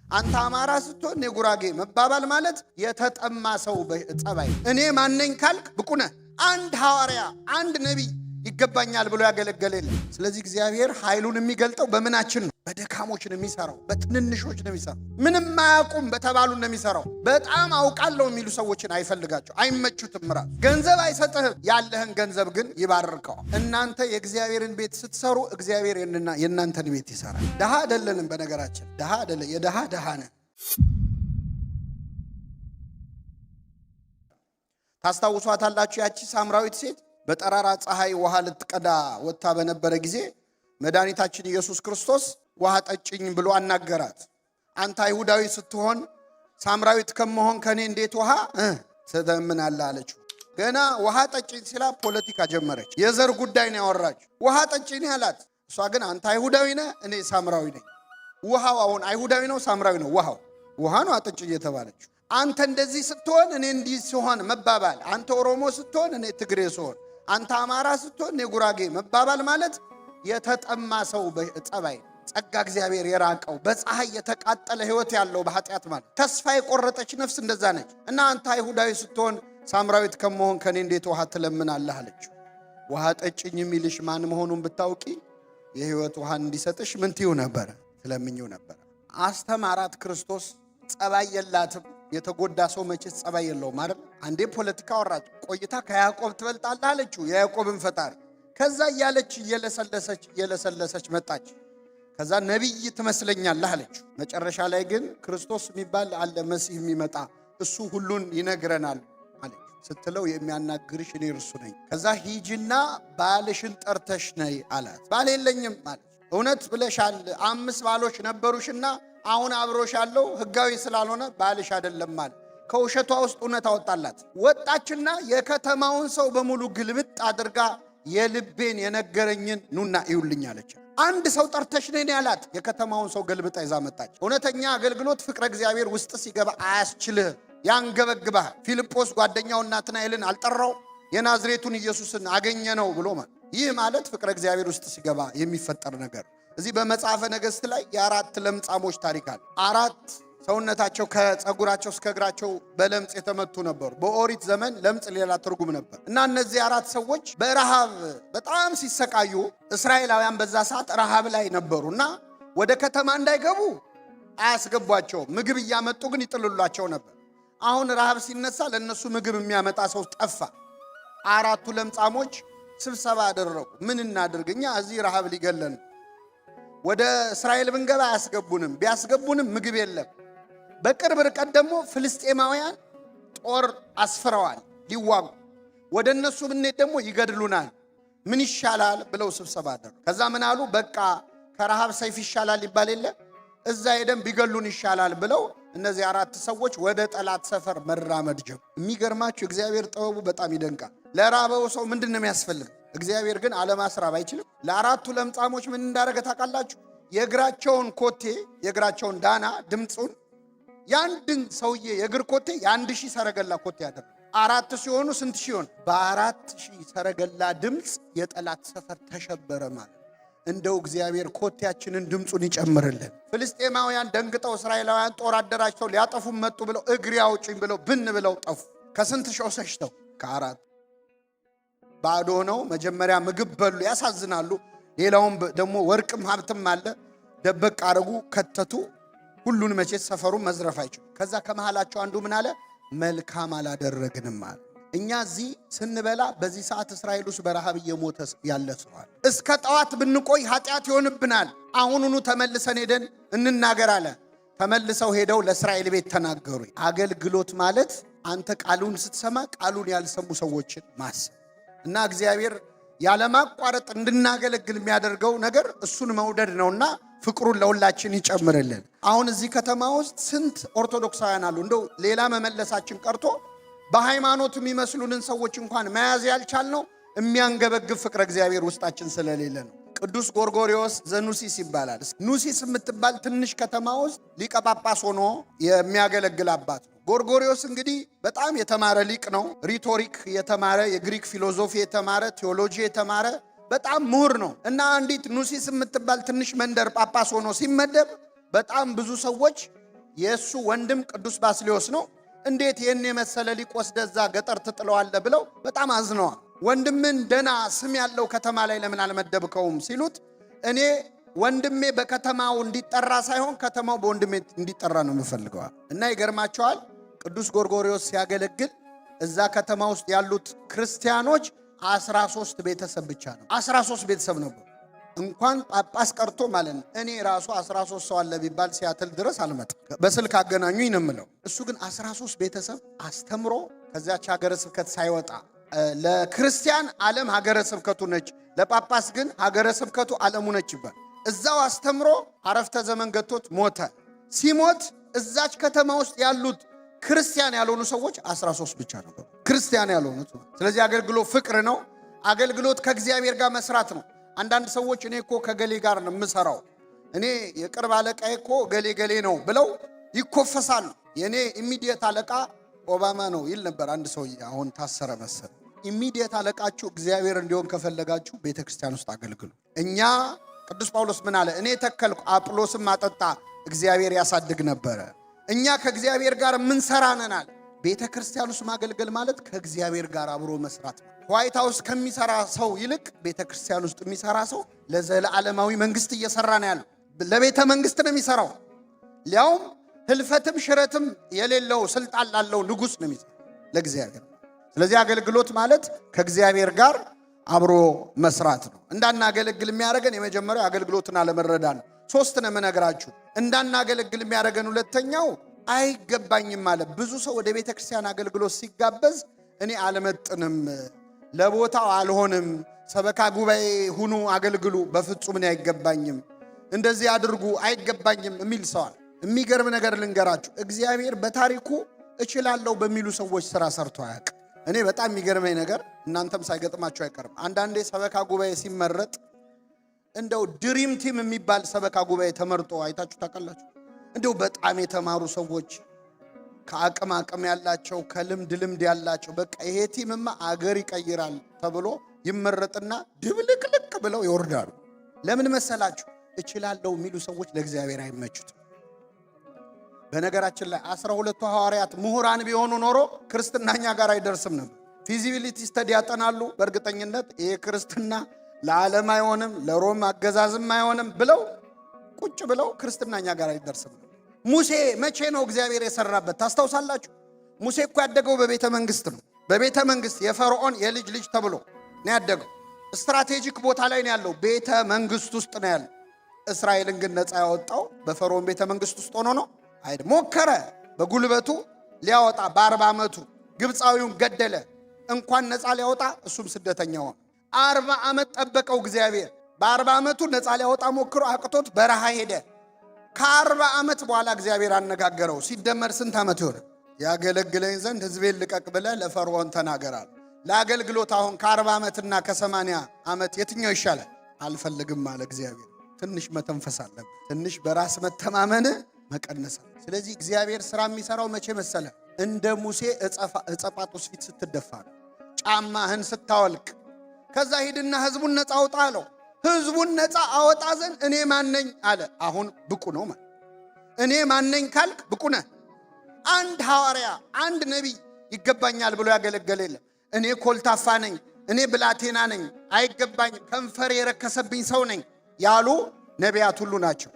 አንተ አማራ ስትሆን እኔ ጉራጌ መባባል ማለት የተጠማ ሰው ጸባይ። እኔ ማነኝ ካልክ ብቁ ነህ። አንድ ሐዋርያ አንድ ነቢይ ይገባኛል ብሎ ያገለገለ የለም። ስለዚህ እግዚአብሔር ኃይሉን የሚገልጠው በምናችን ነው? በደካሞች ነው የሚሰራው፣ በትንንሾች ነው የሚሰራው። ምንም ማያውቁም በተባሉ ነው የሚሰራው። በጣም አውቃለሁ የሚሉ ሰዎችን አይፈልጋቸው፣ አይመቹትም። ራሱ ገንዘብ አይሰጥህም፣ ያለህን ገንዘብ ግን ይባርከዋል። እናንተ የእግዚአብሔርን ቤት ስትሰሩ እግዚአብሔር የእናንተን ቤት ይሰራል። ድሃ አይደለንም። በነገራችን ድሃ አይደለም፣ የድሃ ድሃ ነን። ታስታውሷታላችሁ? ያቺ ሳምራዊት ሴት በጠራራ ፀሐይ ውሃ ልትቀዳ ወጥታ በነበረ ጊዜ መድኃኒታችን ኢየሱስ ክርስቶስ ውሃ ጠጭኝ ብሎ አናገራት። አንተ አይሁዳዊ ስትሆን ሳምራዊት ከመሆን ከኔ እንዴት ውሃ ትለምናለህ አለችው። ገና ውሃ ጠጭኝ ሲላ ፖለቲካ ጀመረች። የዘር ጉዳይ ነው ያወራችው። ውሃ ጠጭኝ ያላት እሷ ግን አንተ አይሁዳዊ ነህ፣ እኔ ሳምራዊ ነኝ። ውሃው አሁን አይሁዳዊ ነው ሳምራዊ ነው? ውሃ ነው አጠጭኝ የተባለችው። አንተ እንደዚህ ስትሆን እኔ እንዲህ ሲሆን መባባል፣ አንተ ኦሮሞ ስትሆን እኔ ትግሬ ሲሆን፣ አንተ አማራ ስትሆን እኔ ጉራጌ መባባል ማለት የተጠማ ሰው ጸባይ፣ ጸጋ እግዚአብሔር የራቀው በፀሐይ የተቃጠለ ሕይወት ያለው በኃጢአት ማለት ተስፋ የቆረጠች ነፍስ እንደዛ ነች። እና አንተ አይሁዳዊ ስትሆን ሳምራዊት ከመሆን ከኔ እንዴት ውሃ ትለምናለህ አለችው። ውሃ ጠጭኝ የሚልሽ ማን መሆኑን ብታውቂ የሕይወት ውሃን እንዲሰጥሽ ምን ትይው ነበር? ትለምኝው ነበር። አስተማራት ክርስቶስ። ጸባይ የላትም። የተጎዳ ሰው መቼስ ጸባይ የለውም አይደል? አንዴ ፖለቲካ ወራች ቆይታ ከያዕቆብ ትበልጣለህ አለችው፣ የያዕቆብን ፈጣሪ። ከዛ እያለች እየለሰለሰች መጣች። ከዛ ነቢይ ትመስለኛለህ አለችው። መጨረሻ ላይ ግን ክርስቶስ የሚባል አለ መሲህ የሚመጣ እሱ ሁሉን ይነግረናል አለች። ስትለው የሚያናግርሽ እኔ እርሱ ነኝ። ከዛ ሂጂና ባልሽን ጠርተሽ ነይ አላት። ባል የለኝም አለች። እውነት ብለሻል፣ 5 ባሎች ነበሩሽና አሁን አብሮሽ ያለው ሕጋዊ ስላልሆነ ባልሽ አይደለም ማለት። ከውሸቷ ውስጥ እውነት አወጣላት። ወጣችና የከተማውን ሰው በሙሉ ግልብጥ አድርጋ የልቤን የነገረኝን ኑና ይውልኝ አለች። አንድ ሰው ጠርተሽ ነኝ ያላት የከተማውን ሰው ገልብጣ ይዛ መጣች። እውነተኛ አገልግሎት ፍቅረ እግዚአብሔር ውስጥ ሲገባ አያስችልህ፣ ያንገበግባህ። ፊልጶስ ጓደኛው ናትናኤልን አልጠራው? የናዝሬቱን ኢየሱስን አገኘ ነው ብሎ ማለት። ይህ ማለት ፍቅረ እግዚአብሔር ውስጥ ሲገባ የሚፈጠር ነገር። እዚህ በመጽሐፈ ነገሥት ላይ የ4 ለምጻሞች ታሪክ አለ። 4 ሰውነታቸው ከጸጉራቸው እስከ እግራቸው በለምጽ የተመቱ ነበሩ። በኦሪት ዘመን ለምጽ ሌላ ትርጉም ነበር እና እነዚህ 4 ሰዎች በረሃብ በጣም ሲሰቃዩ፣ እስራኤላውያን በዛ ሰዓት ረሃብ ላይ ነበሩና ወደ ከተማ እንዳይገቡ አያስገቧቸውም። ምግብ እያመጡ ግን ይጥልሏቸው ነበር። አሁን ረሃብ ሲነሳ ለነሱ ምግብ የሚያመጣ ሰው ጠፋ። 4ቱ ለምጻሞች ስብሰባ አደረጉ። ምን እናድርግ? እኛ እዚህ ረሃብ ሊገለን፣ ወደ እስራኤል ብንገባ አያስገቡንም፣ ቢያስገቡንም ምግብ የለም። በቅርብ ርቀት ደግሞ ፍልስጤማውያን ጦር አስፍረዋል ሊዋጉ፣ ወደ እነሱ ብንሄድ ደግሞ ይገድሉናል። ምን ይሻላል ብለው ስብሰባ አደረጉ። ከዛ ምን አሉ? በቃ ከረሃብ ሰይፍ ይሻላል ይባል የለ፣ እዛ ሄደን ቢገሉን ይሻላል ብለው እነዚህ 4 ሰዎች ወደ ጠላት ሰፈር መራመድ ጀመሩ። የሚገርማችሁ እግዚአብሔር ጥበቡ በጣም ይደንቃል። ለራበው ሰው ምንድን ነው የሚያስፈልግ? እግዚአብሔር ግን አለማስራብ አይችልም። ለ4ቱ ለምጻሞች ምን እንዳደረገ ታውቃላችሁ? የእግራቸውን ኮቴ፣ የእግራቸውን ዳና ድምፁን የአንድን ሰውዬ የእግር ኮቴ የ1000 ሰረገላ ኮቴ ያደረገ። 4 ሲሆኑ ስንት ሺህ ሆነ? በ4000 ሰረገላ ድምፅ የጠላት ሰፈር ተሸበረ ማለት። እንደው እግዚአብሔር ኮቴያችንን ድምፁን ይጨምርልን። ፍልስጤማውያን ደንግጠው እስራኤላውያን ጦር አደራጅተው ሊያጠፉ መጡ ብለው እግሬ አውጭኝ ብለው ብን ብለው ጠፉ። ከስንት ሺህ ሸሽተው? ከ4 ባዶ ነው። መጀመሪያ ምግብ በሉ፣ ያሳዝናሉ። ሌላውም ደግሞ ወርቅም ሀብትም አለ፣ ደበቅ አረጉ፣ ከተቱ። ሁሉን መቼት ሰፈሩን መዝረፍ አይችሉ። ከዛ ከመሃላቸው አንዱ ምን አለ? መልካም አላደረግንም አለ። እኛ እዚህ ስንበላ በዚህ ሰዓት እስራኤል ውስጥ በረሃብ እየሞተ ያለ ሰዋል። እስከ ጠዋት ብንቆይ ኃጢአት ይሆንብናል። አሁኑኑ ተመልሰን ሄደን እንናገር አለ። ተመልሰው ሄደው ለእስራኤል ቤት ተናገሩ። አገልግሎት ማለት አንተ ቃሉን ስትሰማ ቃሉን ያልሰሙ ሰዎችን ማሰብ እና እግዚአብሔር ያለማቋረጥ እንድናገለግል የሚያደርገው ነገር እሱን መውደድ ነውና ፍቅሩን ለሁላችን ይጨምርልን። አሁን እዚህ ከተማ ውስጥ ስንት ኦርቶዶክሳውያን አሉ። እንደው ሌላ መመለሳችን ቀርቶ በሃይማኖት የሚመስሉንን ሰዎች እንኳን መያዝ ያልቻልነው የሚያንገበግብ ፍቅረ እግዚአብሔር ውስጣችን ስለሌለ ነው። ቅዱስ ጎርጎርዮስ ዘኑሲስ ይባላል። ኑሲስ የምትባል ትንሽ ከተማ ውስጥ ሊቀ ጳጳስ ሆኖ የሚያገለግል አባት ነው። ጎርጎርዮስ እንግዲህ በጣም የተማረ ሊቅ ነው። ሪቶሪክ የተማረ፣ የግሪክ ፊሎዞፊ የተማረ፣ ቴዎሎጂ የተማረ በጣም ምሁር ነው እና አንዲት ኑሲስ የምትባል ትንሽ መንደር ጳጳስ ሆኖ ሲመደብ በጣም ብዙ ሰዎች የእሱ ወንድም ቅዱስ ባስልዮስ ነው። እንዴት ይህን የመሰለ ሊቅ ወስደህ እዛ ገጠር ትጥለዋለህ ብለው በጣም አዝነዋል። ወንድምን ደና ስም ያለው ከተማ ላይ ለምን አልመደብከውም ሲሉት እኔ ወንድሜ በከተማው እንዲጠራ ሳይሆን ከተማው በወንድሜ እንዲጠራ ነው የምፈልገው። እና ይገርማቸዋል ቅዱስ ጎርጎርዮስ ሲያገለግል እዛ ከተማ ውስጥ ያሉት ክርስቲያኖች 13 ቤተሰብ ብቻ ነው። 13 ቤተሰብ ነበር። እንኳን ጳጳስ ቀርቶ ማለት ነው። እኔ ራሱ 13 ሰው አለ ቢባል ሲያትል ድረስ አልመጣም። በስልክ አገናኙኝ ነው የምለው። እሱ ግን 13 ቤተሰብ አስተምሮ ከዚያች ሀገረ ስብከት ሳይወጣ ለክርስቲያን ዓለም ሀገረ ስብከቱ ነች፣ ለጳጳስ ግን ሀገረ ስብከቱ ዓለሙ ነች ይባል። እዛው አስተምሮ አረፍተ ዘመን ገቶት ሞተ። ሲሞት እዛች ከተማ ውስጥ ያሉት ክርስቲያን ያልሆኑ ሰዎች 13 ብቻ ነበሩ፣ ክርስቲያን ያልሆኑት። ስለዚህ አገልግሎት ፍቅር ነው። አገልግሎት ከእግዚአብሔር ጋር መስራት ነው። አንዳንድ ሰዎች እኔ እኮ ከገሌ ጋር ነው የምሰራው፣ እኔ የቅርብ አለቃዬ እኮ ገሌ ነው ብለው ይኮፈሳሉ። የኔ ኢሚዲየት አለቃ ኦባማ ነው ይል ነበር አንድ ሰውዬ፣ አሁን ታሰረ መሰል። ኢሚዲየት አለቃችሁ እግዚአብሔር እንዲሆን ከፈለጋችሁ ቤተክርስቲያን ውስጥ አገልግሉ። እኛ ቅዱስ ጳውሎስ ምን አለ? እኔ ተከልኩ አጵሎስም አጠጣ፣ እግዚአብሔር ያሳድግ ነበረ። እኛ ከእግዚአብሔር ጋር የምንሰራ ነን አለ። ቤተክርስቲያን ውስጥ ማገልገል ማለት ከእግዚአብሔር ጋር አብሮ መስራት ነው። ዋይት ሃውስ ከሚሰራ ሰው ይልቅ ቤተክርስቲያን ውስጥ የሚሰራ ሰው ለዘላለማዊ መንግስት እየሰራ ነው ያለው። ለቤተ መንግስት ነው የሚሰራው። ሊያውም ህልፈትም ሽረትም የሌለው ስልጣን ላለው ንጉስ ነው የሚሰራው ለእግዚአብሔር። ስለዚህ አገልግሎት ማለት ከእግዚአብሔር ጋር አብሮ መስራት ነው። እንዳናገለግል የሚያደርገን የመጀመሪያው አገልግሎትን አለመረዳት ነው። 3 ነው የምነግራችሁ። እንዳናገለግል የሚያደርገን ሁለተኛው አይገባኝም ማለት። ብዙ ሰው ወደ ቤተክርስቲያን አገልግሎት ሲጋበዝ እኔ አልመጥንም፣ ለቦታው አልሆንም፣ ሰበካ ጉባኤ ሁኑ አገልግሉ፣ በፍጹም እኔ አይገባኝም፣ እንደዚህ አድርጉ አይገባኝም የሚል ሰዋል። የሚገርም ነገር ልንገራችሁ። እግዚአብሔር በታሪኩ እችላለሁ በሚሉ ሰዎች ስራ ሰርቶ አያውቅም። እኔ በጣም የሚገርመኝ ነገር እናንተም ሳይገጥማችሁ አይቀርም። አንዳንዴ ሰበካ ጉባኤ ሲመረጥ እንደው ድሪም ቲም የሚባል ሰበካ ጉባኤ ተመርጦ አይታችሁ ታውቃላችሁ? እንደው በጣም የተማሩ ሰዎች ከአቅም ያላቸው ከልምድ ያላቸው በቃ ይሄ ቲምማ አገር ይቀይራል ተብሎ ይመረጥና ድብልቅልቅ ብለው ይወርዳሉ። ለምን መሰላችሁ? እችላለሁ የሚሉ ሰዎች ለእግዚአብሔር አይመቹትም። በነገራችን ላይ 12ቱ ሐዋርያት ምሁራን ቢሆኑ ኖሮ ክርስትናኛ ጋር አይደርስም ነበር። ፊዚቢሊቲ ስተዲ ያጠናሉ። በእርግጠኝነት ይሄ ክርስትና ለዓለም አይሆንም ለሮም አገዛዝም አይሆንም ብለው ቁጭ ብለው ክርስትናኛ ጋር አይደርስም ነበር። ሙሴ መቼ ነው እግዚአብሔር የሰራበት ታስታውሳላችሁ? ሙሴ እኮ ያደገው በቤተ መንግስት ነው። በቤተ መንግስት የፈርዖን የልጅ ልጅ ተብሎ ነው ያደገው። ስትራቴጂክ ቦታ ላይ ነው ያለው፣ ቤተ መንግስት ውስጥ ነው ያለው። እስራኤልን ግን ነፃ ያወጣው በፈርዖን ቤተ መንግስት ውስጥ ሆኖ ነው አይደል? ሞከረ በጉልበቱ ሊያወጣ በ40 ዓመቱ ግብፃዊውን ገደለ። እንኳን ነፃ ሊያወጣ እሱም ስደተኛ ሆነ። 40 ዓመት ጠበቀው እግዚአብሔር። በ40 ዓመቱ ነፃ ሊያወጣ ሞክሮ አቅቶት በረሃ ሄደ። ከ40 ዓመት በኋላ እግዚአብሔር አነጋገረው። ሲደመር ስንት ዓመት ይሆነ? ያገለግለኝ ዘንድ ሕዝቤን ልቀቅ ብለህ ለፈርዖን ተናገራል። ለአገልግሎት አሁን ከ40 ዓመትና ከ80 ዓመት የትኛው ይሻላል? አልፈልግም አለ እግዚአብሔር። ትንሽ መተንፈስ አለብህ። ትንሽ በራስ መተማመን መቀነስ። ስለዚህ እግዚአብሔር ስራ የሚሰራው መቼ መሰለ? እንደ ሙሴ እጸጳጦስ ፊት ስትደፋ ነው፣ ጫማህን ስታወልቅ። ከዛ ሂድና ህዝቡን ነፃ አውጣ አለው። ህዝቡን ነፃ አወጣ ዘንድ እኔ ማነኝ አለ። አሁን ብቁ ነው ማለት። እኔ ማነኝ ካልክ ብቁ ነህ። አንድ ሐዋርያ አንድ ነቢይ ይገባኛል ብሎ ያገለገለ የለም። እኔ ኮልታፋ ነኝ፣ እኔ ብላቴና ነኝ፣ አይገባኝም፣ ከንፈር የረከሰብኝ ሰው ነኝ ያሉ ነቢያት ሁሉ ናቸው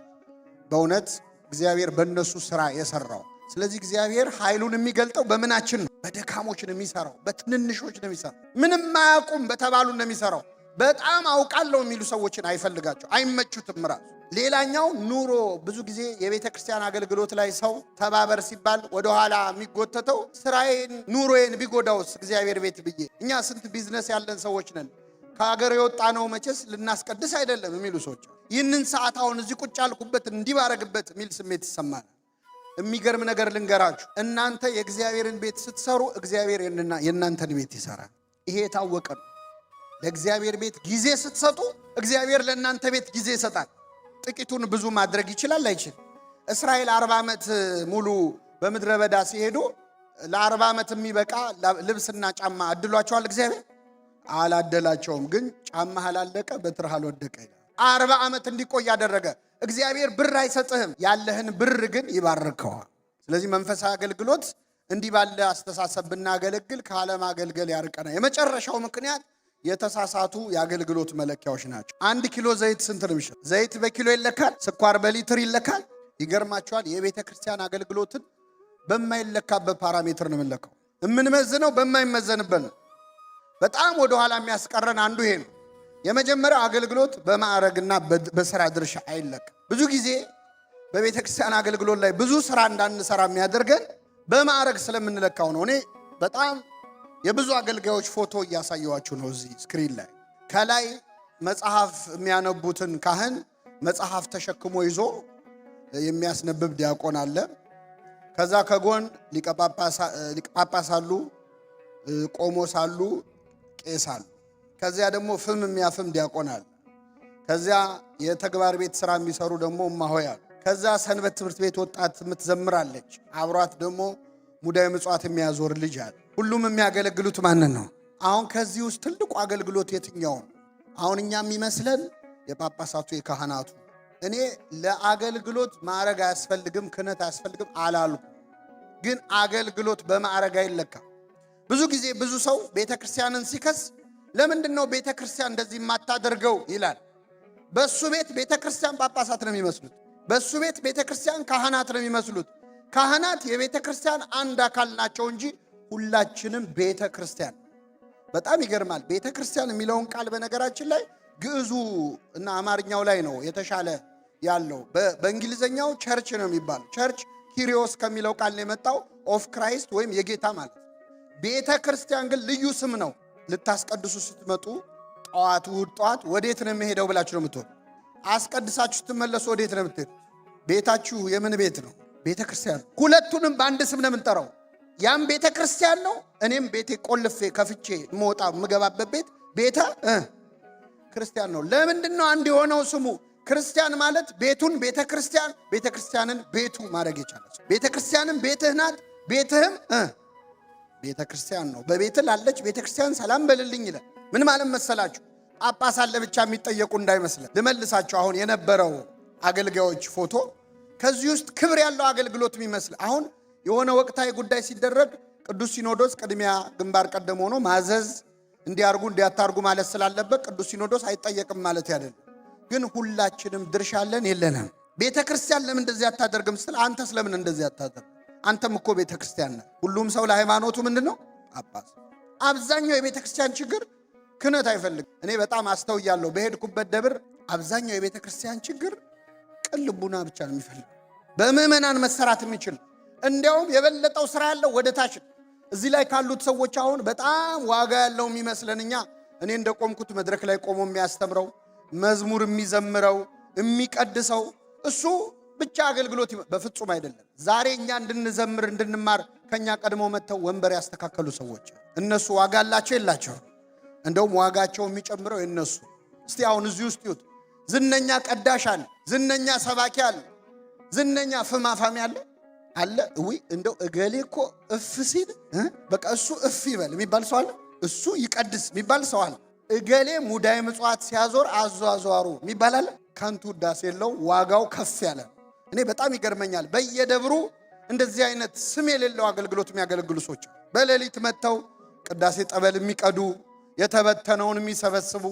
በእውነት እግዚአብሔር በእነሱ ስራ የሰራው። ስለዚህ እግዚአብሔር ኃይሉን የሚገልጠው በምናችን ነው? በደካሞች ነው የሚሰራው፣ በትንንሾች ነው የሚሰራው። ምንም አያውቁም በተባሉ ነው የሚሰራው። በጣም አውቃለሁ የሚሉ ሰዎችን አይፈልጋቸው፣ አይመቹትም ራሱ። ሌላኛው ኑሮ። ብዙ ጊዜ የቤተ ክርስቲያን አገልግሎት ላይ ሰው ተባበር ሲባል ወደኋላ የሚጎተተው ስራዬን ኑሮዬን ቢጎዳውስ እግዚአብሔር ቤት ብዬ። እኛ ስንት ቢዝነስ ያለን ሰዎች ነን። ከሀገር የወጣ ነው መቼስ ልናስቀድስ አይደለም የሚሉ ሰዎች ይህንን ሰዓት አሁን እዚህ ቁጭ ያልኩበት እንዲባረግበት የሚል ስሜት ይሰማል። የሚገርም ነገር ልንገራችሁ። እናንተ የእግዚአብሔርን ቤት ስትሰሩ እግዚአብሔር የእናንተን ቤት ይሰራል። ይሄ የታወቀ ነው። ለእግዚአብሔር ቤት ጊዜ ስትሰጡ እግዚአብሔር ለእናንተ ቤት ጊዜ ይሰጣል። ጥቂቱን ብዙ ማድረግ ይችላል አይችል? እስራኤል 40 ዓመት ሙሉ በምድረ በዳ ሲሄዱ ለ40 ዓመት የሚበቃ ልብስና ጫማ አድሏቸዋል እግዚአብሔር? አላደላቸውም። ግን ጫማህ አላለቀ በትርህ አልወደቀ። 40 ዓመት እንዲቆይ ያደረገ እግዚአብሔር ብር አይሰጥህም፣ ያለህን ብር ግን ይባርከዋል። ስለዚህ መንፈሳዊ አገልግሎት እንዲህ ባለ አስተሳሰብ ብናገለግል ከዓለም አገልግል ያርቀናል። የመጨረሻው ምክንያት የተሳሳቱ የአገልግሎት መለኪያዎች ናቸው። 1 ኪሎ ዘይት ስንት ነው የሚሸጥ? ዘይት በኪሎ ይለካል፣ ስኳር በሊትር ይለካል። ይገርማቸዋል። የቤተ ክርስቲያን አገልግሎትን በማይለካበት ፓራሜትር ነው የምንለካው። የምንመዝነው በማይመዘንበት ነው። በጣም ወደ ኋላ የሚያስቀረን አንዱ ይሄ ነው። የመጀመሪያው አገልግሎት በማዕረግና በስራ ድርሻ አይለካም። ብዙ ጊዜ በቤተ ክርስቲያን አገልግሎት ላይ ብዙ ስራ እንዳንሰራ የሚያደርገን በማዕረግ ስለምንለካው ነው። እኔ በጣም የብዙ አገልጋዮች ፎቶ እያሳየዋችሁ ነው እዚህ ስክሪን ላይ። ከላይ መጽሐፍ የሚያነቡትን ካህን መጽሐፍ ተሸክሞ ይዞ የሚያስነብብ ዲያቆን አለ። ከዛ ከጎን ሊቀ ጳጳስ አሉ፣ ቆሞስ አሉ፣ ቄስ አሉ። ከዚያ ደግሞ ፍም የሚያፍም ዲያቆን አለ። ከዚያ የተግባር ቤት ስራ የሚሰሩ ደግሞ እማሆይ አሉ። ከዛ ሰንበት ትምህርት ቤት ወጣት የምትዘምራለች። አብሯት ደግሞ ሙዳየ ምጽዋት የሚያዞር ልጅ አለ። ሁሉም የሚያገለግሉት ማንን ነው? አሁን ከዚህ ውስጥ ትልቁ አገልግሎት የትኛው ነው? አሁን እኛ የሚመስለን የጳጳሳቱ የካህናቱ። እኔ ለአገልግሎት ማዕረግ አያስፈልግም ክህነት አያስፈልግም አላልኩ፣ ግን አገልግሎት በማዕረግ አይለካም። ብዙ ጊዜ ብዙ ሰው ቤተክርስቲያንን ሲከስ ለምንድን ነው ቤተክርስቲያን እንደዚህ የማታደርገው ይላል። በሱ ቤት ቤተክርስቲያን ጳጳሳት ነው የሚመስሉት። በሱ ቤት ቤተክርስቲያን ካህናት ነው የሚመስሉት። ካህናት የቤተክርስቲያን አንድ አካል ናቸው እንጂ ሁላችንም ቤተክርስቲያን። በጣም ይገርማል። ቤተክርስቲያን የሚለውን ቃል በነገራችን ላይ ግዕዙ እና አማርኛው ላይ ነው የተሻለ ያለው። በእንግሊዘኛው ቸርች ነው የሚባለው። ቸርች ኪሪዮስ ከሚለው ቃል ነው የመጣው፣ ኦፍ ክራይስት ወይም የጌታ ማለት። ቤተክርስቲያን ግን ልዩ ስም ነው። ልታስቀድሱ ስትመጡ ጠዋት እሑድ ጠዋት ወዴት ነው የሚሄደው ብላችሁ ነው የምትሆኑ። አስቀድሳችሁ ስትመለሱ ወዴት ነው የምትሄዱ? ቤታችሁ የምን ቤት ነው? ቤተክርስቲያን። ሁለቱንም በአንድ ስም ነው የምንጠራው። ያም ቤተክርስቲያን ነው፣ እኔም ቤቴ ቆልፌ ከፍቼ የምወጣ የምገባበት ቤት ቤተ ክርስቲያን ነው። ለምንድን ነው አንድ የሆነው ስሙ? ክርስቲያን ማለት ቤቱን ቤተክርስቲያን፣ ቤተክርስቲያንን ቤቱ ማድረግ የቻለ ቤተክርስቲያንም ቤትህ ናት፣ ቤትህም ቤተክርስቲያን ነው። በቤት ላለች ቤተክርስቲያን ሰላም በልልኝ ይላል። ምን ማለት መሰላችሁ? ጳጳሳት ለብቻ የሚጠየቁ እንዳይመስለን ልመልሳቸው። አሁን የነበረው አገልጋዮች ፎቶ ከዚህ ውስጥ ክብር ያለው አገልግሎት የሚመስል አሁን የሆነ ወቅታዊ ጉዳይ ሲደረግ ቅዱስ ሲኖዶስ ቅድሚያ ግንባር ቀደም ሆኖ ማዘዝ እንዲያርጉ እንዲያታርጉ ማለት ስላለበት ቅዱስ ሲኖዶስ አይጠየቅም ማለት አይደለም። ግን ሁላችንም ድርሻ አለን የለንም? ቤተክርስቲያን ለምን እንደዚህ አታደርግም ስትል አንተስ ለምን እንደዚህ አታደርግ? አንተም እኮ ቤተክርስቲያን ነህ። ሁሉም ሰው ለሃይማኖቱ ምንድነው? ጳጳስ። አብዛኛው የቤተክርስቲያን ችግር ክህነት አይፈልግም። እኔ በጣም አስተውያለሁ። በሄድኩበት ደብር አብዛኛው የቤተክርስቲያን ችግር ቅን ልቡና ብቻ ነው የሚፈልግ፣ በምዕመናን መሰራት የሚችል እንዲያውም የበለጠው ስራ ያለው ወደ ታች። እዚህ ላይ ካሉት ሰዎች አሁን በጣም ዋጋ ያለው የሚመስለን እኔ እንደቆምኩት መድረክ ላይ ቆሞ የሚያስተምረው መዝሙር የሚዘምረው የሚቀድሰው እሱ ብቻ አገልግሎት በፍጹም አይደለም። ዛሬ እኛ እንድንዘምር እንድንማር ከኛ ቀድሞ መጥተው ወንበር ያስተካከሉ ሰዎች እነሱ ዋጋ አላቸው የላቸው? እንደውም ዋጋቸው የሚጨምረው የነሱ። እስቲ አሁን እዚህ ውስጥ ይሁት ዝነኛ ቀዳሽ አለ፣ ዝነኛ ሰባኪ አለ፣ ዝነኛ ፍማፋሚ አለ። እንደው እገሌ እኮ እፍ ሲል በቃ እሱ እፍ ይበል የሚባል ሰው አለ። እሱ ይቀድስ የሚባል ሰው አለ። እገሌ ሙዳየ ምጽዋት ሲያዞር አዟዟሩ የሚባል አለ። ከንቱ ውዳሴ የለው፣ ዋጋው ከፍ ያለ። እኔ በጣም ይገርመኛል። በየደብሩ እንደዚህ አይነት ስም የሌለው አገልግሎት የሚያገለግሉ ሰዎች በሌሊት መጥተው ቅዳሴ ጠበል የሚቀዱ የተበተነውን የሚሰበስቡ፣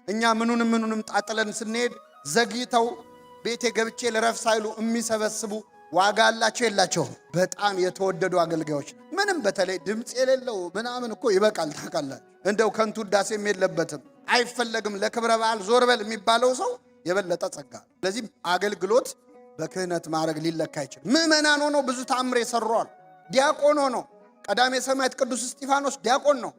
እኛ ምኑንም ጣጥለን ስንሄድ ዘግይተው ቤቴ ገብቼ ልረፍ ሳይሉ የሚሰበስቡ ዋጋ አላቸው የላቸው? በጣም የተወደዱ አገልጋዮች። ምንም በተለይ ድምፅ የሌለው ምናምን እኮ ይበቃል። ታውቃላችሁ፣ እንደው ከንቱ ውዳሴም የለበትም አይፈለግም። ለክብረ በዓል ዞር በል የሚባለው ሰው የበለጠ ጸጋ። ስለዚህ አገልግሎት በክህነት ማዕረግ ሊለካ አይችልም። ምዕመናን ሆኖ ብዙ ተአምር የሰሯል። ዲያቆን ሆኖ ቀዳሜ ሰማዕት ቅዱስ እስጢፋኖስ ዲያቆን ነው።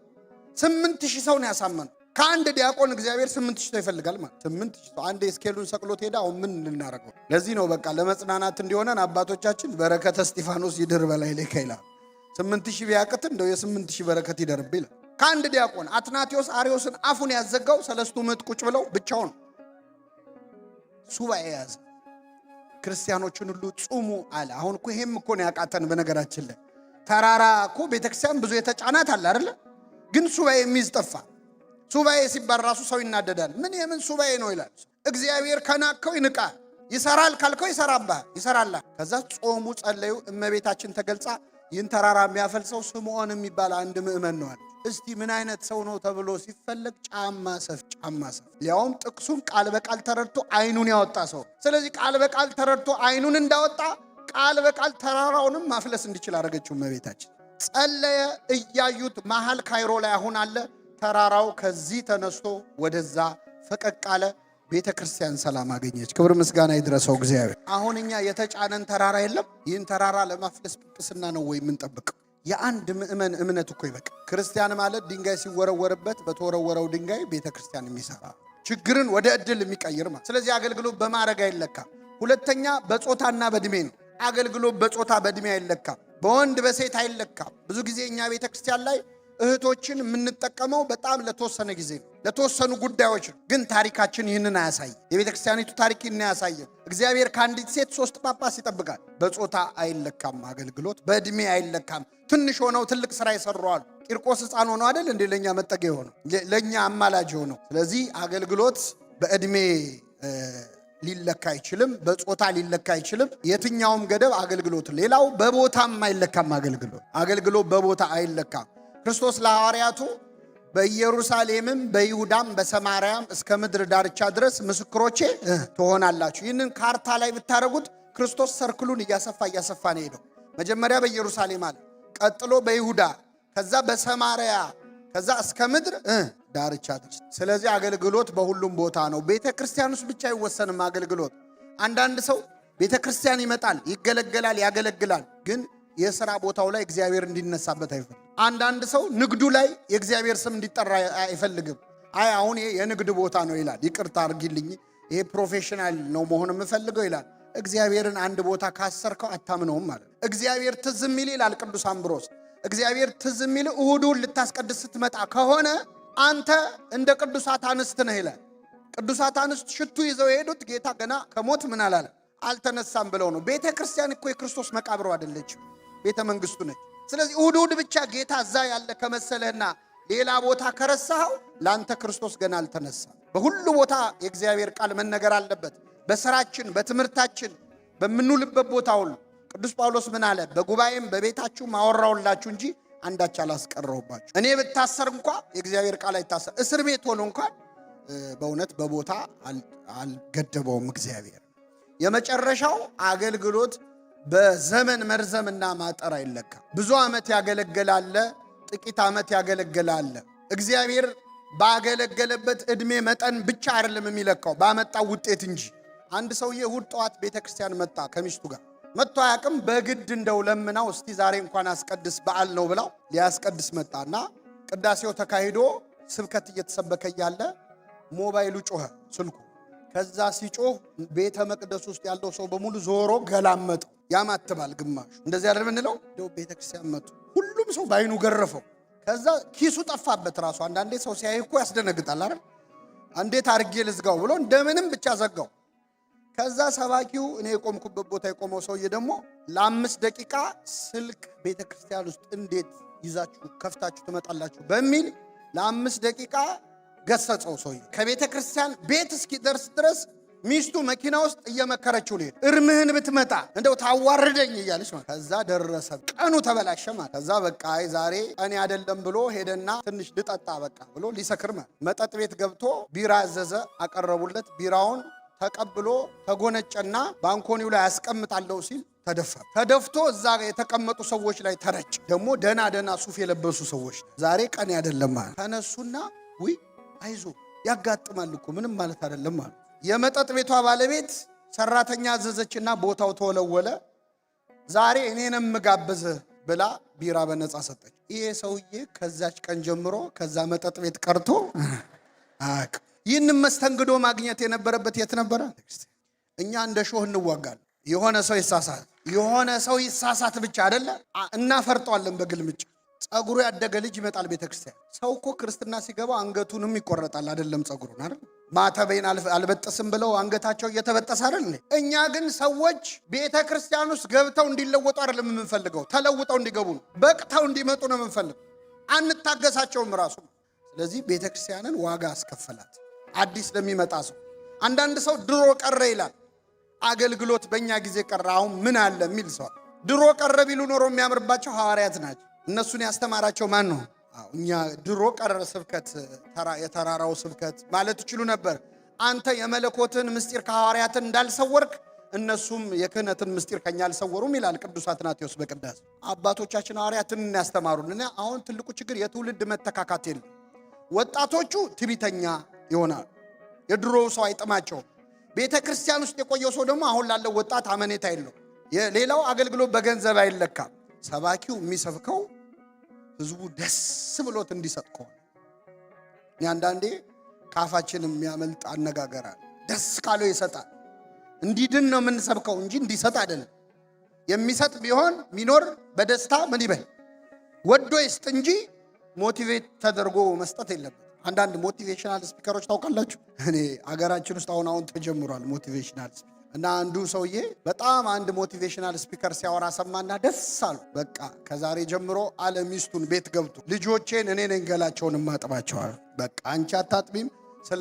8000 ሰው ነው ያሳመነው። ከአንድ ዲያቆን እግዚአብሔር 8000 ሰው ይፈልጋል ማለት 8000 ሰው። አንድ ስኬሉን ሰቅሎት ሄዳ አሁን ምን ልናረገው? ለዚህ ነው በቃ ለመጽናናት እንዲሆነን አባቶቻችን በረከተ እስጢፋኖስ ይድር በላይ ለከ ይላል። 8000 ቢያቅት እንደው የ8000 በረከት ይደርብ ይላል። ከአንድ ዲያቆን አትናቴዎስ አርዮስን አፉን ያዘጋው 3 ምዕት ቁጭ ብለው ብቻውን ሱባኤ ያዘ። ክርስቲያኖችን ሁሉ ጹሙ አለ። አሁን እኮ ይሄም እኮ ነው ያቃተን። በነገራችን ላይ ተራራ እኮ ቤተክርስቲያን ብዙ የተጫናት አለ አይደል? ግን ሱባኤ የሚይዝ ጠፋ። ሱባኤ ሲባል ራሱ ሰው ይናደዳል። ምን የምን ሱባኤ ነው ይላል። እግዚአብሔር ከናከው ይንቃል። ይሰራል ካልከው ይሰራል። ከዛ ጾሙ ጸለዩ። እመቤታችን ተገልጻ ይህን ተራራ የሚያፈልሰው ስምዖን የሚባል አንድ ምእመን ነው አለ። እስቲ ምን አይነት ሰው ነው ተብሎ ሲፈለግ ጫማ ሰፍ ሊያውም ጥቅሱን ቃል በቃል ተረድቶ አይኑን ያወጣ ሰው። ስለዚህ ቃል በቃል ተረድቶ አይኑን እንዳወጣ ቃል በቃል ተራራውንም ማፍለስ እንዲችል አደረገችው እመቤታችን። ጸለየ። እያዩት መሃል ካይሮ ላይ አሁን አለ። ተራራው ከዚህ ተነስቶ ወደዛ ፈቀቅ አለ። ቤተ ክርስቲያን ሰላም አገኘች። ክብር ምስጋና ይድረሰው እግዚአብሔር። አሁን እኛ የተጫነን ተራራ የለም። ይህን ተራራ ለማፍለስ ጵጵስና ነው ወይ የምንጠብቀው? የአንድ ምእመን እምነት እኮ ይበቃ። ክርስቲያን ማለት ድንጋይ ሲወረወርበት በተወረወረው ድንጋይ ቤተ ክርስቲያን የሚሰራ ችግርን ወደ ዕድል የሚቀይር ማለት። ስለዚህ አገልግሎት በማዕረግ አይለካም። ሁለተኛ በጾታና በእድሜ ነው። አገልግሎት በጾታ በእድሜ አይለካም። በወንድ በሴት አይለካም። ብዙ ጊዜ እኛ ቤተ ክርስቲያን ላይ እህቶችን የምንጠቀመው በጣም ለተወሰነ ጊዜ ነው፣ ለተወሰኑ ጉዳዮች ነው። ግን ታሪካችን ይህንን አያሳይም። የቤተ ክርስቲያኒቱ ታሪክ ይህንን አያሳይም። እግዚአብሔር ከአንዲት ሴት 3 ጳጳስ ይጠብቃል። በጾታ አይለካም አገልግሎት፣ በእድሜ አይለካም። ትንሽ ሆነው ትልቅ ስራ ይሰሩዋል። ቂርቆስ ሕፃን ሆነው አይደል እንዴ ለኛ መጠጊያ ሆነው ለኛ አማላጅ ሆነው። ስለዚህ አገልግሎት በእድሜ ሊለካ አይችልም፣ በጾታ ሊለካ አይችልም። የትኛውም ገደብ አገልግሎት። ሌላው በቦታም አይለካም አገልግሎት በቦታ አይለካም። ክርስቶስ ለሐዋርያቱ በኢየሩሳሌምም በይሁዳም በሰማርያም እስከ ምድር ዳርቻ ድረስ ምስክሮቼ ትሆናላችሁ። ይህንን ካርታ ላይ ብታረጉት ክርስቶስ ሰርክሉን እያሰፋ ነው ሄደው። መጀመሪያ በኢየሩሳሌም አለ፣ ቀጥሎ በይሁዳ፣ ከዛ በሰማርያ፣ ከዛ እስከ ምድር ዳርቻ ድረስ። ስለዚህ አገልግሎት በሁሉም ቦታ ነው። ቤተ ክርስቲያን ውስጥ ብቻ አይወሰንም አገልግሎት። አንዳንድ ሰው ቤተ ክርስቲያን ይመጣል፣ ይገለገላል፣ ያገለግላል፣ ግን የሥራ ቦታው ላይ እግዚአብሔር እንዲነሳበት አይፈልግም። አንዳንድ ሰው ንግዱ ላይ የእግዚአብሔር ስም እንዲጠራ አይፈልግም። አሁን የንግድ ቦታ ነው ይላል። ይቅርታ አርጊልኝ፣ ይሄ ፕሮፌሽናል ነው መሆን የምፈልገው ይላል። እግዚአብሔርን አንድ ቦታ ካሰርከው አታምነውም ማለት ነው። እግዚአብሔር ትዝ የሚል ይላል ቅዱስ አምብሮስ፣ እግዚአብሔር ትዝ የሚል እሁዱን ልታስቀድስ ስትመጣ ከሆነ አንተ እንደ ቅዱሳት አንስት ነህ ይላል። ቅዱሳት አንስት ሽቱ ይዘው የሄዱት ጌታ ገና ከሞት ምን አላለ አልተነሳም ብለው ነው። ቤተ ክርስቲያን እኮ የክርስቶስ መቃብሩ አይደለችም፣ ቤተ መንግስቱ ነች። ስለዚህ እሁድ ብቻ ጌታ እዛ ያለ ከመሰለህና ሌላ ቦታ ከረሳኸው ለአንተ ክርስቶስ ገና አልተነሳም። በሁሉ ቦታ የእግዚአብሔር ቃል መነገር አለበት። በስራችን፣ በትምህርታችን፣ በምንውልበት ቦታ ሁሉ ቅዱስ ጳውሎስ ምን አለ? በጉባኤም በቤታችሁ ማወራውላችሁ እንጂ አንዳች አላስቀረውባችሁ። እኔ ብታሰር እንኳ የእግዚአብሔር ቃል አይታሰር። እስር ቤት ሆኖ እንኳን በእውነት በቦታ አልገደበውም እግዚአብሔር። የመጨረሻው አገልግሎት በዘመን መርዘምና ማጠር አይለካም። ብዙ ዓመት ያገለገላለ፣ ጥቂት ዓመት ያገለገላለ። እግዚአብሔር ባገለገለበት ዕድሜ መጠን ብቻ አይደለም የሚለካው፣ ባመጣው ውጤት እንጂ። አንድ ሰውዬ እሁድ ጠዋት ቤተክርስቲያን መጣ። ከሚስቱ ጋር መጥቶ አያውቅም። በግድ እንደው ለምናው እስቲ ዛሬ እንኳን አስቀድስ በዓል ነው ብላው ሊያስቀድስ መጣና ቅዳሴው ተካሂዶ ስብከት እየተሰበከ ያለ ሞባይሉ ጮኸ፣ ስልኩ። ከዛ ሲጮህ ቤተ መቅደስ ውስጥ ያለው ሰው በሙሉ ዞሮ ገላመጠው። ያማትባል ግማሹ። እንደዚህ አይደል ምንለው? እንደው ቤተክርስቲያን መጡ። ሁሉም ሰው ባይኑ ገረፈው። ከዛ ኪሱ ጠፋበት ራሱ። አንዳንዴ ሰው ሲያይ እኮ ያስደነግጣል አይደል? እንዴት አድርጌ ልዝጋው ብሎ እንደምንም ብቻ ዘጋው። ከዛ ሰባኪው እኔ የቆምኩበት ቦታ የቆመው ሰውዬ ደግሞ ለ5 ደቂቃ ስልክ ቤተክርስቲያን ውስጥ እንዴት ይዛችሁ ከፍታችሁ ትመጣላችሁ በሚል ለ5 ደቂቃ ገሰጸው። ሰውዬ ከቤተ ክርስቲያን ቤት እስኪደርስ ድረስ ሚስቱ መኪና ውስጥ እየመከረችው ነው። እርምህን ብትመጣ እንደው ታዋርደኝ እያለች ማለት። ከዛ ደረሰ፣ ቀኑ ተበላሸ ማለት። ከዛ በቃ ዛሬ እኔ አይደለም ብሎ ሄደና ትንሽ ልጠጣ በቃ ብሎ ሊሰክር ማለት መጠጥ ቤት ገብቶ ቢራ አዘዘ፣ አቀረቡለት። ቢራውን ተቀብሎ ተጎነጨና ባንኮኒው ላይ ያስቀምጣለሁ ሲል ተደፍቶ እዛ የተቀመጡ ሰዎች ላይ ተረጭ። ደግሞ ደና ሱፍ የለበሱ ሰዎች ዛሬ ቀን አይደለም ማለት ተነሱና ውይ አይዞ ያጋጥማል እኮ ምንም ማለት አይደለም ማለት። የመጠጥ ቤቷ ባለቤት ሰራተኛ አዘዘችና ቦታው ተወለወለ። ዛሬ እኔንም ጋብዘ ብላ ቢራ በነፃ ሰጠች። ይሄ ሰውዬ ከዛች ቀን ጀምሮ ከዛ መጠጥ ቤት ቀርቶ አቅ ይህንን መስተንግዶ ማግኘት የነበረበት የት ነበረ? እኛ እንደ ሾህ እንዋጋለን። የሆነ ሰው ይሳሳት ብቻ አይደለ እናፈርጠዋለን በግልምጫ። ጸጉሩ ያደገ ልጅ ይመጣል ቤተክርስቲያን። ሰው እኮ ክርስትና ሲገባ አንገቱንም ይቆረጣል አይደለም ጸጉሩን አይደል? ማተቤን አልበጥስም ብለው አንገታቸው እየተበጠሰ አይደል? እኛ ግን ሰዎች ቤተክርስቲያን ውስጥ ገብተው እንዲለወጡ አይደለም የምንፈልገው፣ ተለውጠው እንዲገቡ ነው። በቅተው እንዲመጡ ነው የምንፈልገው። አንታገሳቸውም ራሱ። ስለዚህ ቤተክርስቲያንን ዋጋ አስከፈላት አዲስ ለሚመጣ ሰው። አንዳንድ ሰው ድሮ ቀረ ይላል። አገልግሎት በእኛ ጊዜ ቀረ። አሁን ምን አለ የሚል ሰው ድሮ ቀረ ቢሉ ኖሮ የሚያምርባቸው ሐዋርያት ናቸው። እነሱን ያስተማራቸው ማን ነው? እኛ ድሮ ቀረ ስብከት የተራራው ስብከት ማለት ይችሉ ነበር። አንተ የመለኮትን ምስጢር ከሐዋርያትን እንዳልሰወርክ እነሱም የክህነትን ምስጢር ከኛ አልሰወሩም ይላል ቅዱስ አትናቴዎስ በቅዳሴ። አባቶቻችን ሐዋርያትን ያስተማሩን። አሁን ትልቁ ችግር የትውልድ መተካካት የለም። ወጣቶቹ ትዕቢተኛ ይሆናል። የድሮው ሰው አይጥማቸውም። ቤተ ክርስቲያን ውስጥ የቆየው ሰው ደግሞ አሁን ላለው ወጣት አመኔታ የለው። ሌላው አገልግሎት በገንዘብ አይለካም። ሰባኪው የሚሰብከው ህዝቡ ደስ ብሎት እንዲሰጥ ከሆነ አንዳንዴ ካፋችን የሚያመልጥ አነጋገራል። ደስ ካለው ይሰጣል። እንዲድን ነው የምንሰብከው እንጂ እንዲሰጥ አይደለም። የሚሰጥ ቢሆን ሚኖር በደስታ ምን ይበል ወዶ ይስጥ እንጂ ሞቲቬት ተደርጎ መስጠት የለበት። አንዳንድ ሞቲቬሽናል ስፒከሮች ታውቃላችሁ። እኔ አገራችን ውስጥ አሁን ተጀምሯል ሞቲቬሽናል ስፒከር እና አንዱ ሰውዬ በጣም አንድ ሞቲቬሽናል ስፒከር ሲያወራ ሰማና ደስ አሉ። በቃ ከዛሬ ጀምሮ አለ ሚስቱን ቤት ገብቶ ልጆቼን እኔ ነኝ ገላቸውን ማጥባቸዋል። በቃ አንቺ አታጥቢም፣ ስለ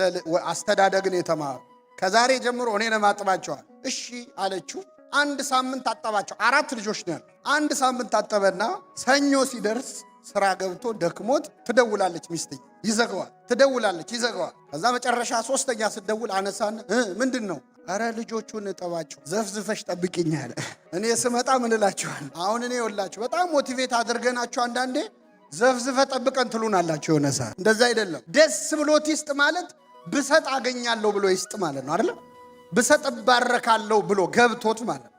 አስተዳደግን የተማሩ ከዛሬ ጀምሮ እኔ ነኝ ማጥባቸዋል። እሺ አለችው። አንድ ሳምንት አጠባቸው። 4 ልጆች ነው ያለው። አንድ ሳምንት አጠበና ሰኞ ሲደርስ ስራ ገብቶ ደክሞት ትደውላለች ሚስት ይዘጋዋል። ትደውላለች ይዘጋዋል። ከዛ መጨረሻ 3ኛ ስትደውል አነሳና ምንድን ነው? አረ ልጆቹን እጠባቸው ዘፍዝፈሽ ጠብቂኝ አለ። እኔ ስመጣ ምን እላችኋል? አሁን እኔ ወላችሁ በጣም ሞቲቬት አድርገናችሁ አንዳንዴ ዘፍዝፈ ጠብቀን ትሉናላችሁ። የሆነ ሰዓት እንደዛ አይደለም። ደስ ብሎት ይስጥ ማለት ብሰጥ አገኛለሁ ብሎ ይስጥ ማለት ነው አይደል? ብሰጥ ባረካለሁ ብሎ ገብቶት ማለት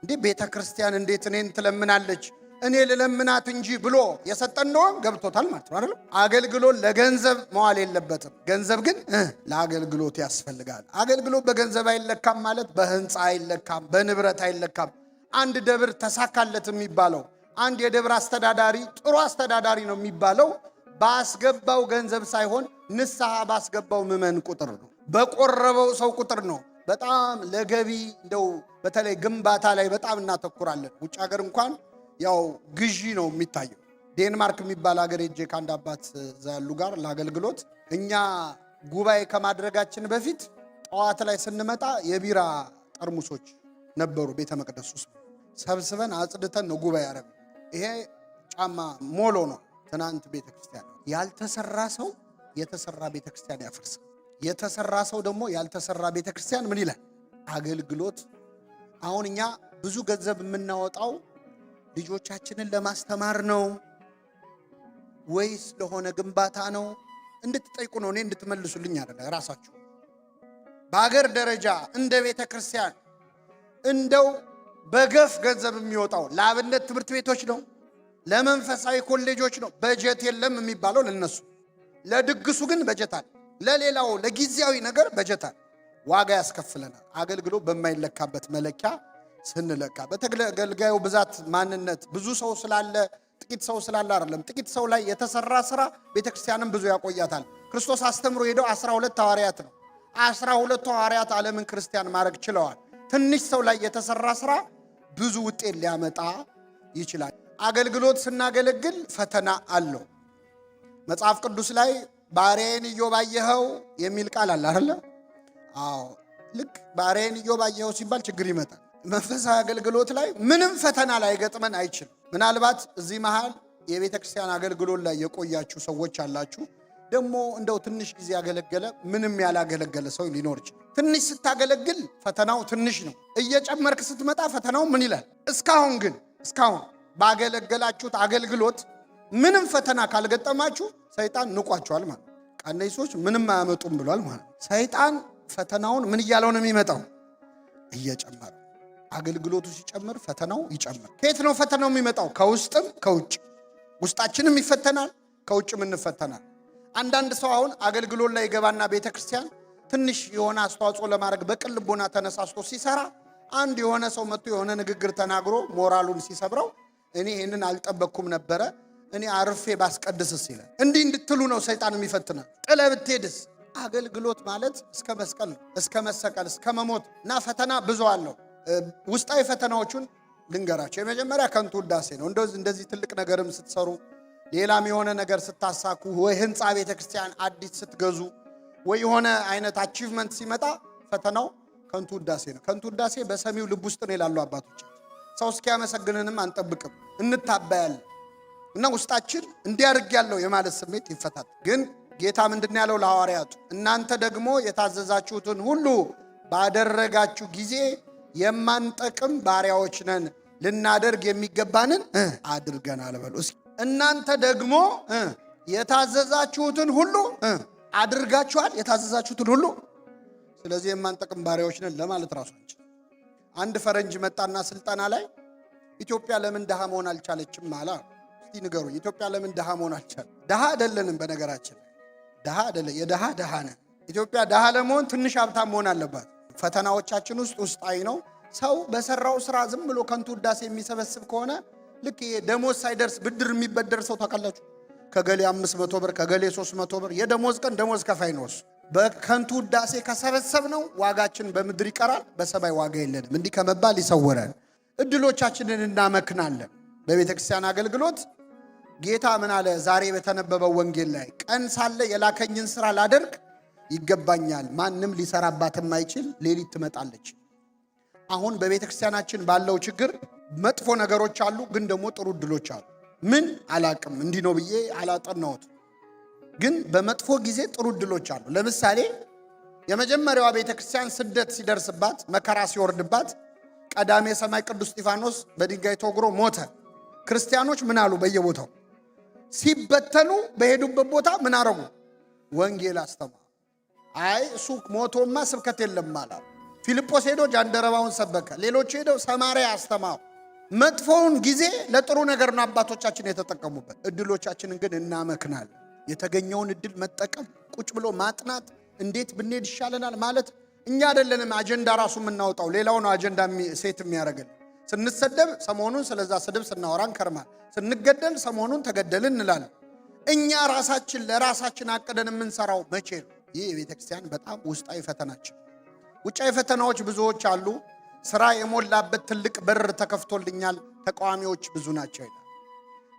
እንዴ ቤተ ክርስቲያን እንዴት እኔን ትለምናለች እኔ ልለምናት እንጂ ብሎ የሰጠን ነው ገብቶታል ማለት ነው አይደል? አገልግሎት ለገንዘብ መዋል የለበትም። ገንዘብ ግን ለአገልግሎት ያስፈልጋል። አገልግሎት በገንዘብ አይለካም ማለት በህንፃ አይለካም፣ በንብረት አይለካም። አንድ ደብር ተሳካለት የሚባለው አንድ የደብር አስተዳዳሪ ጥሩ አስተዳዳሪ ነው የሚባለው ባስገባው ገንዘብ ሳይሆን ንስሐ ባስገባው ምዕመን ቁጥር ነው፣ በቆረበው ሰው ቁጥር ነው። በጣም ለገቢ እንደው በተለይ ግንባታ ላይ በጣም እናተኩራለን። ውጭ ሀገር እንኳን ያው ግዢ ነው የሚታየው። ዴንማርክ የሚባል ሀገር ሄጄ ከአንድ አባት እዛ ያሉ ጋር ለአገልግሎት እኛ ጉባኤ ከማድረጋችን በፊት ጠዋት ላይ ስንመጣ የቢራ ጠርሙሶች ነበሩ ቤተ መቅደስ ውስጥ ሰብስበን አጽድተን ነው ጉባኤ ያደረግነው። ይሄ ጫማ ሞሎ ነው። ትናንት ቤተ ክርስቲያን ያልተሰራ ሰው የተሰራ ቤተ ክርስቲያን ያፈርሳል። የተሰራ ሰው ደግሞ ያልተሰራ ቤተ ክርስቲያን ምን ይላል? አገልግሎት። አሁን እኛ ብዙ ገንዘብ የምናወጣው ልጆቻችንን ለማስተማር ነው ወይስ ለሆነ ግንባታ ነው እንድትጠይቁ ነው። እኔ እንድትመልሱልኝ አይደለ። ራሳችሁ በአገር ደረጃ እንደ ቤተ ክርስቲያን እንደው በገፍ ገንዘብ የሚወጣው ለአብነት ትምህርት ቤቶች ነው፣ ለመንፈሳዊ ኮሌጆች ነው። በጀት የለም የሚባለው ለነሱ። ለድግሱ ግን በጀት አለ። ለሌላው ለጊዜያዊ ነገር በጀት አለ። ዋጋ ያስከፍለናል። አገልግሎት በማይለካበት መለኪያ ስንለካ በተገልጋዩ ብዛት ማንነት ብዙ ሰው ስላለ ጥቂት ሰው ስላለ አይደለም። ጥቂት ሰው ላይ የተሰራ ስራ ቤተክርስቲያንን ብዙ ያቆያታል። ክርስቶስ አስተምሮ ሄደው 12 ሐዋርያት ነው። 12 ሐዋርያት ዓለምን ክርስቲያን ማድረግ ችለዋል። ትንሽ ሰው ላይ የተሰራ ስራ ብዙ ውጤት ሊያመጣ ይችላል። አገልግሎት ስናገለግል ፈተና አለው። መጽሐፍ ቅዱስ ላይ ባሪያዬን ኢዮብ አየኸው የሚል ቃል አለ አይደል? አዎ፣ ልክ ባሪያዬን ኢዮብ አየኸው ሲባል ችግር ይመጣል። መንፈሳዊ አገልግሎት ላይ ምንም ፈተና ላይ ገጥመን አይችልም። ምናልባት እዚህ መሃል የቤተ ክርስቲያን አገልግሎት ላይ የቆያችሁ ሰዎች አላችሁ። ደግሞ እንደው ትንሽ ጊዜ ያገለገለ ምንም ያላገለገለ ሰው ሊኖር ይችላል። ትንሽ ስታገለግል ፈተናው ትንሽ ነው። እየጨመርክ ስትመጣ ፈተናው ምን ይላል? እስካሁን ባገለገላችሁት አገልግሎት ምንም ፈተና ካልገጠማችሁ ሰይጣን ንቋቸዋል ማለት ነው። እነዚህ ሰዎች ምንም አያመጡም ብሏል ማለት ነው። ሰይጣን ፈተናውን ምን እያለው ነው የሚመጣው? እየጨመረ። አገልግሎቱ ሲጨምር ፈተናው ይጨምር። ከየት ነው ፈተናው የሚመጣው? ከውስጥም ከውጭ። ውስጣችንም ይፈተናል፣ ከውጭም እንፈተናል። አንዳንድ ሰው አሁን አገልግሎት ላይ ይገባና ቤተክርስቲያን ትንሽ የሆነ አስተዋጽኦ ለማድረግ በቅን ልቦና ተነሳስቶ ሲሰራ አንድ የሆነ ሰው መጥቶ የሆነ ንግግር ተናግሮ ሞራሉን ሲሰብረው እኔ ይህንን አልጠበቅኩም ነበረ እኔ አርፌ ባስቀድስስ ይላል። እንዲህ እንድትሉ ነው ሰይጣን የሚፈትናል። ጥለህ ብትሄድስ? አገልግሎት ማለት እስከ መስቀል፣ እስከ መሰቀል፣ እስከ መሞት እና ፈተና ብዙ አለው። ውስጣዊ ፈተናዎቹን ልንገራቸው። የመጀመሪያ ከንቱ ውዳሴ ነው። እንደዚህ ትልቅ ነገርም ስትሰሩ፣ ሌላም የሆነ ነገር ስታሳኩ፣ ወይ ህንፃ ቤተክርስቲያን አዲስ ስትገዙ፣ ወይ የሆነ አይነት አቺቭመንት ሲመጣ ፈተናው ከንቱ ውዳሴ ነው። ከንቱ ውዳሴ በሰሚው ልብ ውስጥ ነው ይላሉ አባቶች። ሰው እስኪያመሰግንንም አንጠብቅም፣ እንታባያለን እና ውስጣችን እንዲያርግ ያለው የማለት ስሜት ይፈታል። ግን ጌታ ምንድነው ያለው ለሐዋርያቱ? እናንተ ደግሞ የታዘዛችሁትን ሁሉ ባደረጋችሁ ጊዜ የማንጠቅም ባሪያዎች ነን፣ ልናደርግ የሚገባንን አድርገናል በሉ እስኪ። እናንተ ደግሞ የታዘዛችሁትን ሁሉ አድርጋችኋል። የታዘዛችሁትን ሁሉ። ስለዚህ የማንጠቅም ባሪያዎች ነን ለማለት ራሱ አንችል። አንድ ፈረንጅ መጣና ስልጠና ላይ ኢትዮጵያ ለምን ድሃ መሆን አልቻለችም አለ። እስቲ ንገሩኝ፣ ኢትዮጵያ ለምን ድሃ መሆን አልቻለች? ድሃ አይደለንም። በነገራችን ድሃ አይደለ፣ የድሃ ድሃ ነን። ኢትዮጵያ ድሃ ለመሆን ትንሽ ሀብታም መሆን አለባት። ፈተናዎቻችን ውስጣዊ ነው። ሰው በሰራው ስራ ዝም ብሎ ከንቱ ውዳሴ የሚሰበስብ ከሆነ ልክ ደሞዝ ሳይደርስ ብድር የሚበደር ሰው ታውቃላችሁ? ከገሌ 500 ብር ከገሌ 300 ብር የደሞዝ ቀን ደሞዝ ከፋይ ነው። በከንቱ ውዳሴ ከሰበሰብ ነው ዋጋችን በምድር ይቀራል፣ በሰማይ ዋጋ የለንም። እንዲህ ከመባል ይሰወረን። እድሎቻችንን እናመክናለን። በቤተ ክርስቲያን አገልግሎት ጌታ ምን አለ? ዛሬ በተነበበው ወንጌል ላይ ቀን ሳለ የላከኝን ስራ ላደርግ ይገባኛል፣ ማንም ሊሰራባት የማይችል ሌሊት ትመጣለች። አሁን በቤተ ክርስቲያናችን ባለው ችግር መጥፎ ነገሮች አሉ፣ ግን ደግሞ ጥሩ እድሎች አሉ። ምን አላቅም፣ እንዲህ ነው ብዬ አላጠናሁት፣ ግን በመጥፎ ጊዜ ጥሩ እድሎች አሉ። ለምሳሌ የመጀመሪያዋ ቤተ ክርስቲያን ስደት ሲደርስባት፣ መከራ ሲወርድባት፣ ቀዳሜ ሰማይ ቅዱስ እስጢፋኖስ በድንጋይ ተወግሮ ሞተ። ክርስቲያኖች ምን አሉ? በየቦታው ሲበተኑ በሄዱበት ቦታ ምን አረጉ? ወንጌል አስተማሩ። አይ እሱ ሞቶማ ስብከት የለም አላሉ። ፊልጶስ ሄዶ ጃንደረባውን ሰበከ። ሌሎች ሄደው ሰማርያ አስተማሩ። መጥፎውን ጊዜ ለጥሩ ነገር ነው አባቶቻችን የተጠቀሙበት። እድሎቻችንን ግን እናመክናለን። የተገኘውን እድል መጠቀም፣ ቁጭ ብሎ ማጥናት፣ እንዴት ብንሄድ ይሻለናል ማለት እኛ አይደለንም አጀንዳ ራሱ የምናወጣው፣ ሌላው ነው አጀንዳ ሴት የሚያደርገን። ስንሰደብ ሰሞኑን ስለዛ ስድብ ስናወራ እንከርማል። ስንገደል ሰሞኑን ተገደልን እንላለን። እኛ ራሳችን ለራሳችን አቅደን የምንሰራው መቼ ነው? ይህ የቤተ ክርስቲያን በጣም ውስጣዊ ፈተናችን። ውጫዊ ፈተናዎች ብዙዎች አሉ። ስራ የሞላበት ትልቅ በር ተከፍቶልኛል፣ ተቃዋሚዎች ብዙ ናቸው ይላል።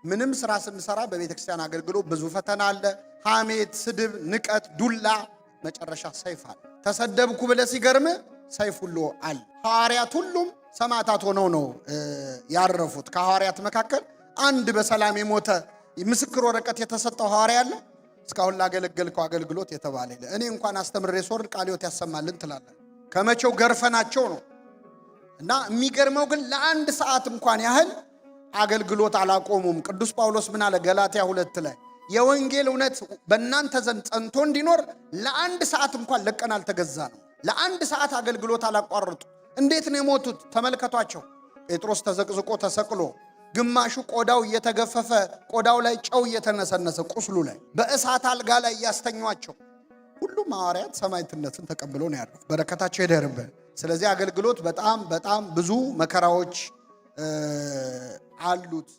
ምንም ስራ ስንሰራ በቤተ ክርስቲያን አገልግሎት ብዙ ፈተና አለ። ሐሜት፣ ስድብ፣ ንቀት፣ ዱላ፣ መጨረሻ ሰይፍ አለ። ተሰደብኩ ብለህ ሲገርም ሰይፍ ሁሉ አለ። ሐዋርያት ሁሉም ሰማዕታት ሆነው ነው ያረፉት። ከሐዋርያት መካከል አንድ በሰላም የሞተ ምስክር ወረቀት የተሰጠው ሐዋርያ አለ? እስካሁን ላገለገልከው አገልግሎት የተባለ ይለ እኔ እንኳን አስተምሬ ሶር ቃለ ሕይወት ያሰማልን ትላለን። ከመቼው ገርፈናቸው ነው። እና የሚገርመው ግን ለአንድ ሰዓት እንኳን ያህል አገልግሎት አላቆሙም። ቅዱስ ጳውሎስ ምን አለ? ገላትያ 2 ላይ የወንጌል እውነት በእናንተ ዘንድ ጸንቶ እንዲኖር ለአንድ ሰዓት እንኳን ለቀን አልተገዛ ነው። ለአንድ ሰዓት አገልግሎት አላቋረጡ። እንዴት ነው የሞቱት? ተመልከቷቸው። ጴጥሮስ ተዘቅዝቆ ተሰቅሎ፣ ግማሹ ቆዳው እየተገፈፈ ቆዳው ላይ ጨው እየተነሰነሰ ቁስሉ ላይ በእሳት አልጋ ላይ እያስተኟቸው፣ ሁሉም ሐዋርያት ሰማዕትነትን ተቀብለው ነው ያሉት። በረከታቸው ይደርብን። ስለዚህ አገልግሎት በጣም ብዙ መከራዎች አሉት።